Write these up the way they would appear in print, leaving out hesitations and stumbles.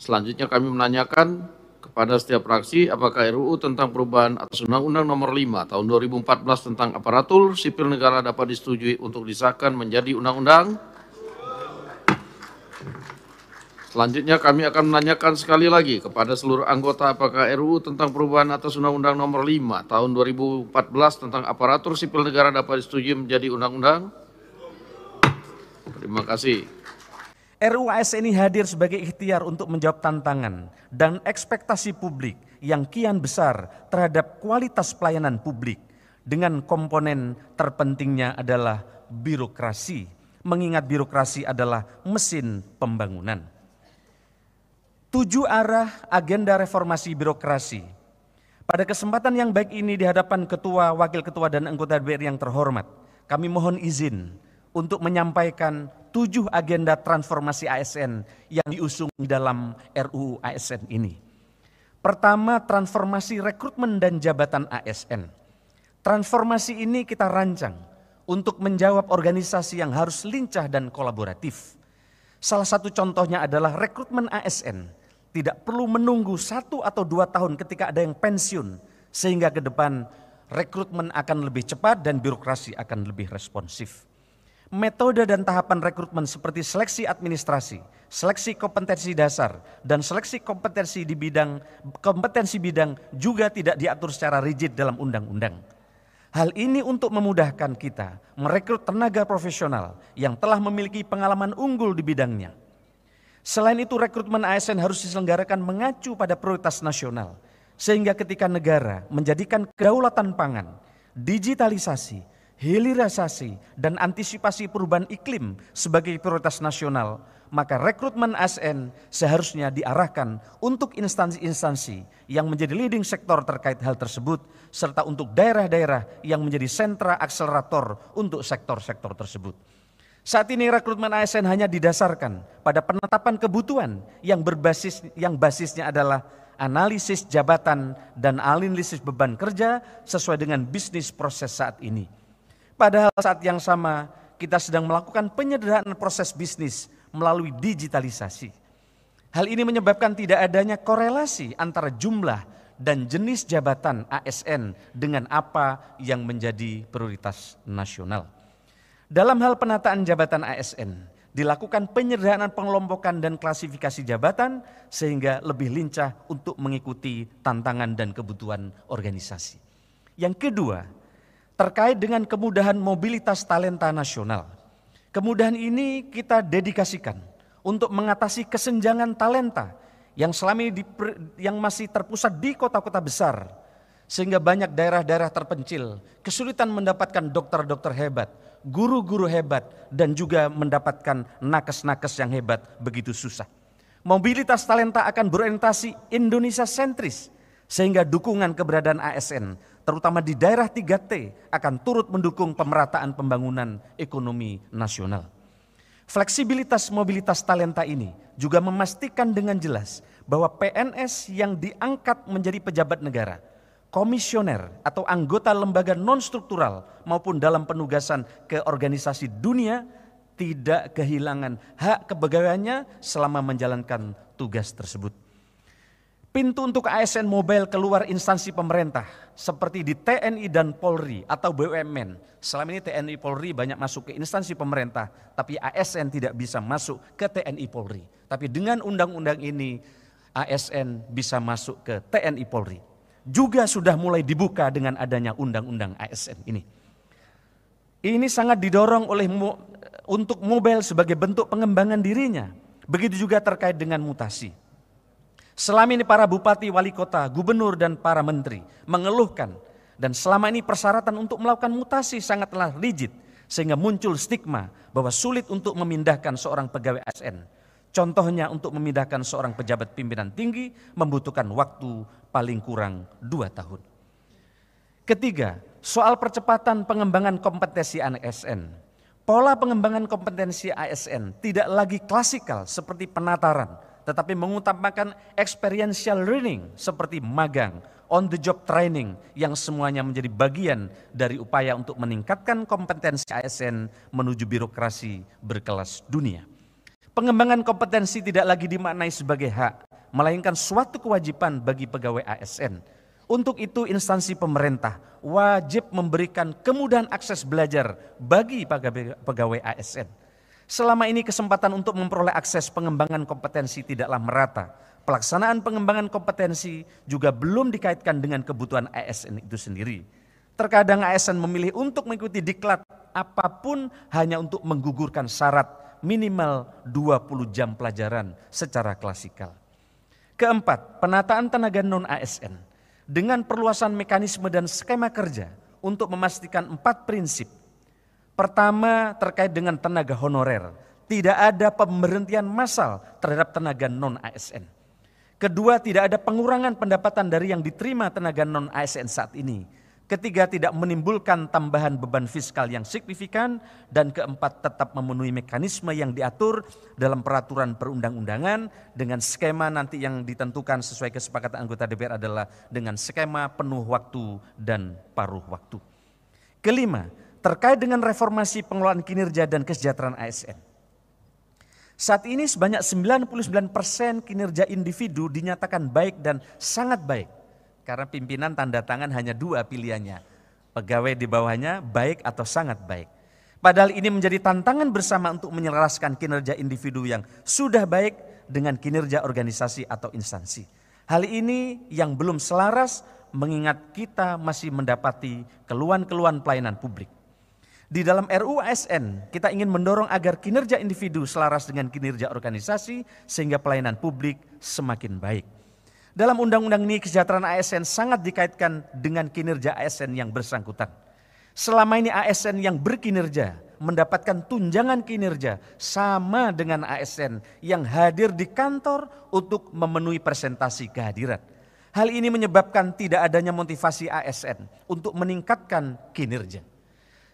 Selanjutnya kami menanyakan kepada setiap fraksi apakah RUU tentang perubahan atas Undang-Undang Nomor 5 Tahun 2014 tentang aparatur sipil negara dapat disetujui untuk disahkan menjadi undang-undang. Selanjutnya kami akan menanyakan sekali lagi kepada seluruh anggota apakah RUU tentang perubahan atas Undang-Undang Nomor 5 Tahun 2014 tentang aparatur sipil negara dapat disetujui menjadi undang-undang. Terima kasih. RUU ASN ini hadir sebagai ikhtiar untuk menjawab tantangan dan ekspektasi publik yang kian besar terhadap kualitas pelayanan publik dengan komponen terpentingnya adalah birokrasi, mengingat birokrasi adalah mesin pembangunan. 7 arah agenda reformasi birokrasi. Pada kesempatan yang baik ini di hadapan Ketua, Wakil Ketua, dan anggota DPR yang terhormat, kami mohon izin untuk menyampaikan 7 agenda transformasi ASN yang diusung dalam RUU ASN ini. Pertama, transformasi rekrutmen dan jabatan ASN. Transformasi ini kita rancang untuk menjawab organisasi yang harus lincah dan kolaboratif. Salah satu contohnya adalah rekrutmen ASN. Tidak perlu menunggu 1 atau 2 tahun ketika ada yang pensiun, sehingga ke depan rekrutmen akan lebih cepat dan birokrasi akan lebih responsif. Metode dan tahapan rekrutmen seperti seleksi administrasi, seleksi kompetensi dasar, dan seleksi kompetensi bidang juga tidak diatur secara rigid dalam undang-undang. Hal ini untuk memudahkan kita merekrut tenaga profesional yang telah memiliki pengalaman unggul di bidangnya. Selain itu, rekrutmen ASN harus diselenggarakan mengacu pada prioritas nasional, sehingga ketika negara menjadikan kedaulatan pangan, digitalisasi, hilirisasi, dan antisipasi perubahan iklim sebagai prioritas nasional, maka rekrutmen ASN seharusnya diarahkan untuk instansi-instansi yang menjadi leading sektor terkait hal tersebut, serta untuk daerah-daerah yang menjadi sentra akselerator untuk sektor-sektor tersebut. Saat ini rekrutmen ASN hanya didasarkan pada penetapan kebutuhan yang basisnya adalah analisis jabatan dan analisis beban kerja sesuai dengan bisnis proses saat ini. Padahal saat yang sama kita sedang melakukan penyederhanaan proses bisnis melalui digitalisasi. Hal ini menyebabkan tidak adanya korelasi antara jumlah dan jenis jabatan ASN dengan apa yang menjadi prioritas nasional. Dalam hal penataan jabatan ASN, dilakukan penyederhanaan pengelompokan dan klasifikasi jabatan sehingga lebih lincah untuk mengikuti tantangan dan kebutuhan organisasi. Yang kedua, terkait dengan kemudahan mobilitas talenta nasional. Kemudahan ini kita dedikasikan untuk mengatasi kesenjangan talenta yang selama ini yang masih terpusat di kota-kota besar, sehingga banyak daerah-daerah terpencil kesulitan mendapatkan dokter-dokter hebat, guru-guru hebat, dan juga mendapatkan nakes-nakes yang hebat begitu susah. Mobilitas talenta akan berorientasi Indonesia sentris, sehingga dukungan keberadaan ASN terutama di daerah 3T akan turut mendukung pemerataan pembangunan ekonomi nasional. Fleksibilitas mobilitas talenta ini juga memastikan dengan jelas bahwa PNS yang diangkat menjadi pejabat negara, komisioner atau anggota lembaga non-struktural maupun dalam penugasan ke organisasi dunia tidak kehilangan hak kepegawaiannya selama menjalankan tugas tersebut. Pintu untuk ASN mobile keluar instansi pemerintah seperti di TNI dan Polri atau BUMN. Selama ini TNI Polri banyak masuk ke instansi pemerintah, tapi ASN tidak bisa masuk ke TNI Polri. Tapi dengan undang-undang ini ASN bisa masuk ke TNI Polri. Juga sudah mulai dibuka dengan adanya undang-undang ASN ini. Ini sangat didorong oleh untuk mobile sebagai bentuk pengembangan dirinya. Begitu juga terkait dengan mutasi. Selama ini para bupati, wali kota, gubernur, dan para menteri mengeluhkan dan selama ini persyaratan untuk melakukan mutasi sangatlah rigid sehingga muncul stigma bahwa sulit untuk memindahkan seorang pegawai ASN. Contohnya untuk memindahkan seorang pejabat pimpinan tinggi membutuhkan waktu paling kurang 2 tahun. Ketiga, soal percepatan pengembangan kompetensi ASN. Pola pengembangan kompetensi ASN tidak lagi klasikal seperti penataran, tetapi mengutamakan experiential learning seperti magang, on the job training yang semuanya menjadi bagian dari upaya untuk meningkatkan kompetensi ASN menuju birokrasi berkelas dunia. Pengembangan kompetensi tidak lagi dimaknai sebagai hak, melainkan suatu kewajiban bagi pegawai ASN. Untuk itu instansi pemerintah wajib memberikan kemudahan akses belajar bagi pegawai ASN. Selama ini kesempatan untuk memperoleh akses pengembangan kompetensi tidaklah merata. Pelaksanaan pengembangan kompetensi juga belum dikaitkan dengan kebutuhan ASN itu sendiri. Terkadang ASN memilih untuk mengikuti diklat apapun hanya untuk menggugurkan syarat minimal 20 jam pelajaran secara klasikal. Keempat, penataan tenaga non-ASN dengan perluasan mekanisme dan skema kerja untuk memastikan 4 prinsip. Pertama, terkait dengan tenaga honorer. Tidak ada pemberhentian massal terhadap tenaga non-ASN. Kedua, tidak ada pengurangan pendapatan dari yang diterima tenaga non-ASN saat ini. Ketiga, tidak menimbulkan tambahan beban fiskal yang signifikan. Dan keempat, tetap memenuhi mekanisme yang diatur dalam peraturan perundang-undangan dengan skema nanti yang ditentukan sesuai kesepakatan anggota DPR adalah dengan skema penuh waktu dan paruh waktu. Kelima, terkait dengan reformasi pengelolaan kinerja dan kesejahteraan ASN. Saat ini sebanyak 99% kinerja individu dinyatakan baik dan sangat baik. Karena pimpinan tanda tangan hanya 2 pilihannya. Pegawai di bawahnya baik atau sangat baik. Padahal ini menjadi tantangan bersama untuk menyelaraskan kinerja individu yang sudah baik dengan kinerja organisasi atau instansi. Hal ini yang belum selaras mengingat kita masih mendapati keluhan-keluhan pelayanan publik. Di dalam RUU ASN kita ingin mendorong agar kinerja individu selaras dengan kinerja organisasi sehingga pelayanan publik semakin baik. Dalam undang-undang ini kesejahteraan ASN sangat dikaitkan dengan kinerja ASN yang bersangkutan. Selama ini ASN yang berkinerja mendapatkan tunjangan kinerja sama dengan ASN yang hadir di kantor untuk memenuhi presentasi kehadiran. Hal ini menyebabkan tidak adanya motivasi ASN untuk meningkatkan kinerja.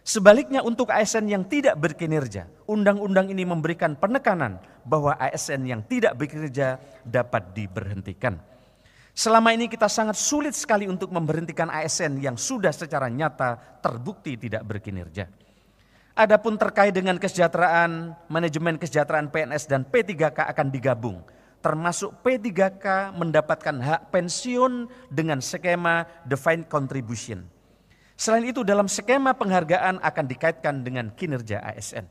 Sebaliknya untuk ASN yang tidak berkinerja, undang-undang ini memberikan penekanan bahwa ASN yang tidak bekerja dapat diberhentikan. Selama ini kita sangat sulit sekali untuk memberhentikan ASN yang sudah secara nyata terbukti tidak berkinerja. Adapun terkait dengan kesejahteraan, manajemen kesejahteraan PNS dan P3K akan digabung. Termasuk P3K mendapatkan hak pensiun dengan skema defined contribution. Selain itu dalam skema penghargaan akan dikaitkan dengan kinerja ASN.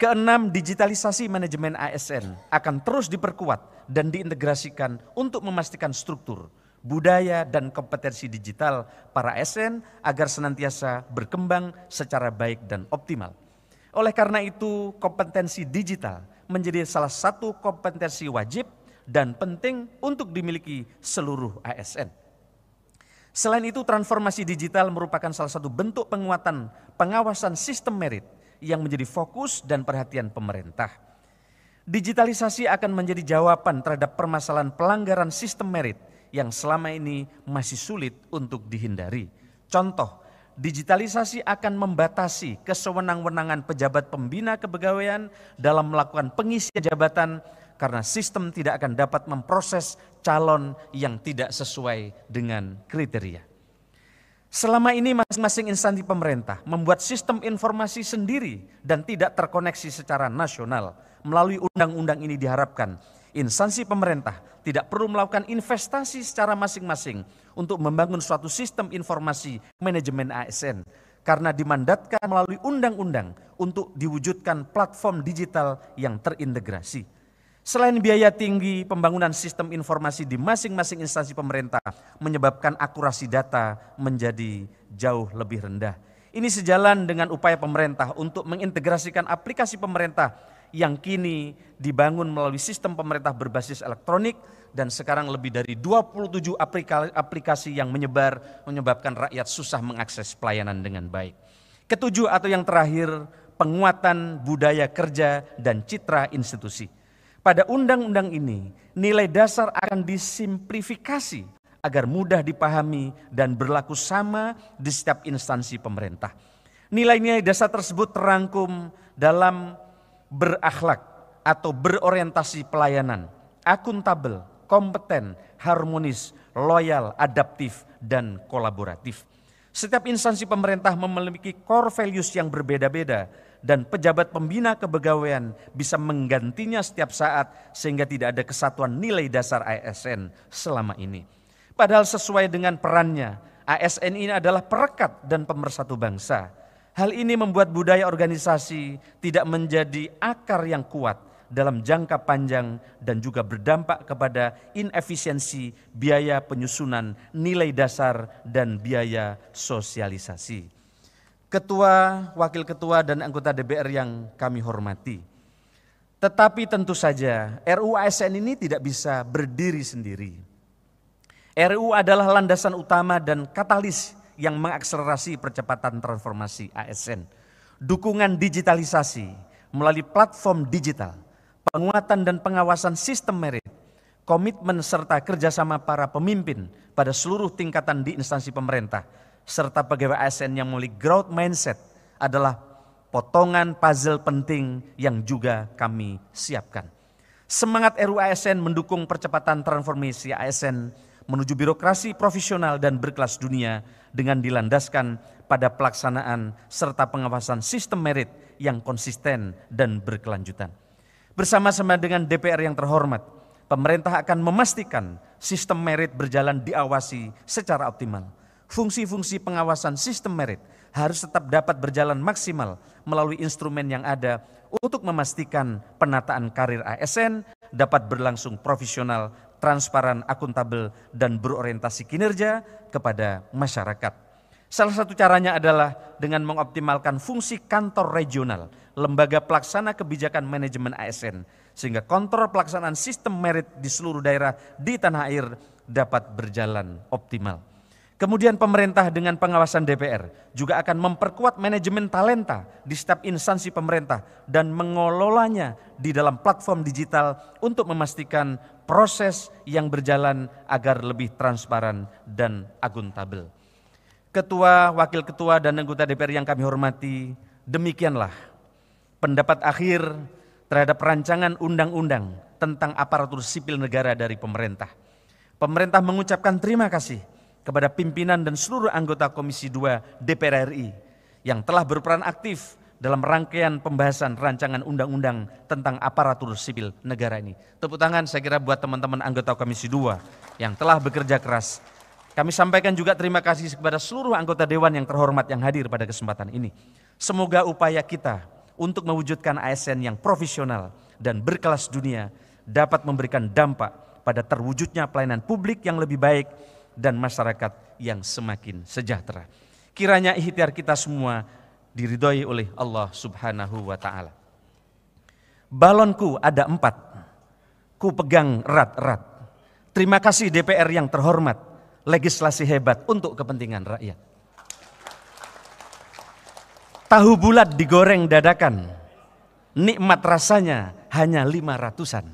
Keenam, digitalisasi manajemen ASN akan terus diperkuat dan diintegrasikan untuk memastikan struktur, budaya, dan kompetensi digital para ASN agar senantiasa berkembang secara baik dan optimal. Oleh karena itu, kompetensi digital menjadi salah satu kompetensi wajib dan penting untuk dimiliki seluruh ASN. Selain itu, transformasi digital merupakan salah satu bentuk penguatan pengawasan sistem merit yang menjadi fokus dan perhatian pemerintah. Digitalisasi akan menjadi jawaban terhadap permasalahan pelanggaran sistem merit yang selama ini masih sulit untuk dihindari. Contoh, digitalisasi akan membatasi kesewenang-wenangan pejabat pembina kepegawaian dalam melakukan pengisian jabatan karena sistem tidak akan dapat memproses calon yang tidak sesuai dengan kriteria. Selama ini masing-masing instansi pemerintah membuat sistem informasi sendiri dan tidak terkoneksi secara nasional. Melalui undang-undang ini diharapkan instansi pemerintah tidak perlu melakukan investasi secara masing-masing untuk membangun suatu sistem informasi manajemen ASN. Karena dimandatkan melalui undang-undang untuk diwujudkan platform digital yang terintegrasi. Selain biaya tinggi, pembangunan sistem informasi di masing-masing instansi pemerintah menyebabkan akurasi data menjadi jauh lebih rendah. Ini sejalan dengan upaya pemerintah untuk mengintegrasikan aplikasi pemerintah yang kini dibangun melalui sistem pemerintah berbasis elektronik dan sekarang lebih dari 27 aplikasi yang menyebabkan rakyat susah mengakses pelayanan dengan baik. Ketujuh atau yang terakhir, penguatan budaya kerja dan citra institusi. Pada undang-undang ini, nilai dasar akan disimplifikasi agar mudah dipahami dan berlaku sama di setiap instansi pemerintah. Nilai-nilai dasar tersebut terangkum dalam berakhlak atau berorientasi pelayanan, akuntabel, kompeten, harmonis, loyal, adaptif, dan kolaboratif. Setiap instansi pemerintah memiliki core values yang berbeda-beda dan pejabat pembina kepegawaian bisa menggantinya setiap saat sehingga tidak ada kesatuan nilai dasar ASN selama ini. Padahal sesuai dengan perannya, ASN ini adalah perekat dan pemersatu bangsa. Hal ini membuat budaya organisasi tidak menjadi akar yang kuat dalam jangka panjang dan juga berdampak kepada inefisiensi biaya penyusunan nilai dasar dan biaya sosialisasi. Ketua, wakil ketua, dan anggota DPR yang kami hormati. Tetapi tentu saja RUU ASN ini tidak bisa berdiri sendiri. RUU adalah landasan utama dan katalis yang mengakselerasi percepatan transformasi ASN. Dukungan digitalisasi melalui platform digital, penguatan dan pengawasan sistem merit, komitmen serta kerjasama para pemimpin pada seluruh tingkatan di instansi pemerintah, serta pegawai ASN yang memiliki growth mindset adalah potongan puzzle penting yang juga kami siapkan. Semangat RUU ASN mendukung percepatan transformasi ASN menuju birokrasi profesional dan berkelas dunia dengan dilandaskan pada pelaksanaan serta pengawasan sistem merit yang konsisten dan berkelanjutan. Bersama-sama dengan DPR yang terhormat, pemerintah akan memastikan sistem merit berjalan diawasi secara optimal. Fungsi-fungsi pengawasan sistem merit harus tetap dapat berjalan maksimal melalui instrumen yang ada untuk memastikan penataan karir ASN dapat berlangsung profesional, transparan, akuntabel, dan berorientasi kinerja kepada masyarakat. Salah satu caranya adalah dengan mengoptimalkan fungsi kantor regional, lembaga pelaksana kebijakan manajemen ASN, sehingga kontrol pelaksanaan sistem merit di seluruh daerah di tanah air dapat berjalan optimal. Kemudian pemerintah dengan pengawasan DPR juga akan memperkuat manajemen talenta di setiap instansi pemerintah dan mengelolanya di dalam platform digital untuk memastikan proses yang berjalan agar lebih transparan dan akuntabel. Ketua, wakil ketua, dan anggota DPR yang kami hormati, demikianlah pendapat akhir terhadap rancangan undang-undang tentang aparatur sipil negara dari pemerintah. Pemerintah mengucapkan terima kasih kepada pimpinan dan seluruh anggota Komisi 2 DPR RI yang telah berperan aktif dalam rangkaian pembahasan rancangan undang-undang tentang aparatur sipil negara ini. Tepuk tangan saya kira buat teman-teman anggota Komisi 2 yang telah bekerja keras. Kami sampaikan juga terima kasih kepada seluruh anggota Dewan yang terhormat yang hadir pada kesempatan ini. Semoga upaya kita untuk mewujudkan ASN yang profesional dan berkelas dunia dapat memberikan dampak pada terwujudnya pelayanan publik yang lebih baik dan masyarakat yang semakin sejahtera. Kiranya ikhtiar kita semua diridhoi oleh Allah Subhanahu wa Ta'ala. Balonku ada 4, ku pegang erat-erat. Terima kasih DPR yang terhormat. Legislasi hebat untuk kepentingan rakyat. Tahu bulat digoreng dadakan, nikmat rasanya hanya 500-an.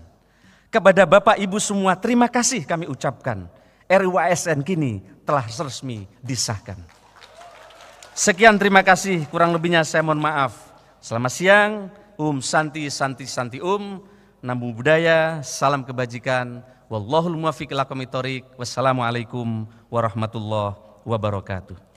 Kepada Bapak Ibu semua terima kasih kami ucapkan. RUU ASN kini telah resmi disahkan. Sekian terima kasih, kurang lebihnya saya mohon maaf. Selamat siang, Santi Santi Santi Namo Buddhaya, salam kebajikan. Wallahul muwaffiq ila aqwamit thoriq. Wassalamualaikum warahmatullahi wabarakatuh.